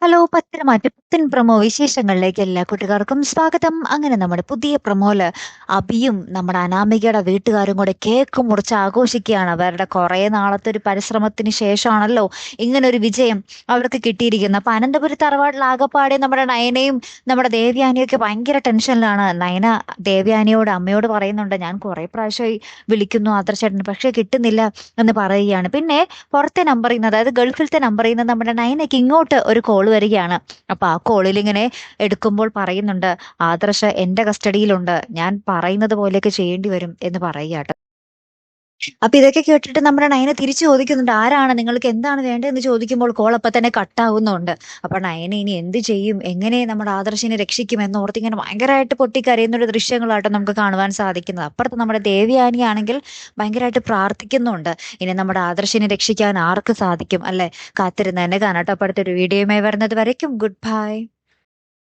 Hello Pathanamthitta പുത്തൻ promo വിശേഷങ്ങളിലേക്ക് എല്ലാ കൂട്ടുകാർക്കും സ്വാഗതം. അങ്ങനെ നമ്മുടെ പുതിയ പ്രൊമോയില് അഭിയും നമ്മുടെ അനാമികയുടെ വീട്ടുകാരും കൂടെ കേക്ക് മുറിച്ച് ആഘോഷിക്കുകയാണ്. അവരുടെ കുറെ നാളത്തെ ഒരു പരിശ്രമത്തിന് ശേഷമാണല്ലോ ഇങ്ങനെ ഒരു വിജയം അവർക്ക് കിട്ടിയിരിക്കുന്നത്. അപ്പൊ അനന്തപുരി തറവാട്ടിൽ ആകപ്പാടെ നമ്മുടെ നയനയും നമ്മുടെ ദേവയാനിയും ഒക്കെ ഭയങ്കര ടെൻഷനിലാണ്. നയന ദേവയാനിയോട് അമ്മയോട് പറയുന്നുണ്ട്, ഞാൻ കുറെ പ്രാവശ്യമായി വിളിക്കുന്നു ആദർശേട്ടന്, പക്ഷെ കിട്ടുന്നില്ല എന്ന് പറയുകയാണ്. പിന്നെ പുറത്തെ നമ്പറിൽ നിന്ന്, അതായത് ഗൾഫിലത്തെ നമ്പറിൽ നിന്ന് നമ്മുടെ നയനയ്ക്ക് ഇങ്ങോട്ട് ഒരു കോൾ വരികയാണ്. അപ്പൊ ആ കോളിൽ ഇങ്ങനെ എടുക്കുമ്പോൾ പറയുന്നുണ്ട്, ആദർശ് എന്റെ കസ്റ്റഡിയിലുണ്ട്, ഞാൻ പറയുന്നത് പോലെയൊക്കെ ചെയ്യേണ്ടി വരും എന്ന് പറയുകയാട്ടോ. അപ്പൊ ഇതൊക്കെ കേട്ടിട്ട് നമ്മുടെ നയന തിരിച്ചു ചോദിക്കുന്നുണ്ട്, ആരാണ്, നിങ്ങൾക്ക് എന്താണ് വേണ്ടതെന്ന് ചോദിക്കുമ്പോൾ കോൾ അപ്പൊ തന്നെ കട്ടാവുന്നുണ്ട്. അപ്പൊ നയന ഇനി എന്ത് ചെയ്യും, എങ്ങനെ നമ്മുടെ ആദർശിനെ രക്ഷിക്കും എന്നോർത്ത് ഇങ്ങനെ ഭയങ്കരമായിട്ട് പൊട്ടിക്കരയുന്ന ഒരു ദൃശ്യങ്ങളാട്ടോ നമുക്ക് കാണുവാൻ സാധിക്കുന്നത്. അപ്പുറത്ത് നമ്മുടെ ദേവയാനി ആണെങ്കിൽ ഭയങ്കരമായിട്ട് പ്രാർത്ഥിക്കുന്നുണ്ട്, ഇനി നമ്മുടെ ആദർശിനെ രക്ഷിക്കാൻ ആർക്ക് സാധിക്കും അല്ലെ. കാത്തിരുന്ന് തന്നെ കാണാട്ടോ. അപ്പൊ അടുത്തൊരു വീഡിയോയുമായി വരുന്നത് വരയ്ക്കും ഗുഡ് ബൈ.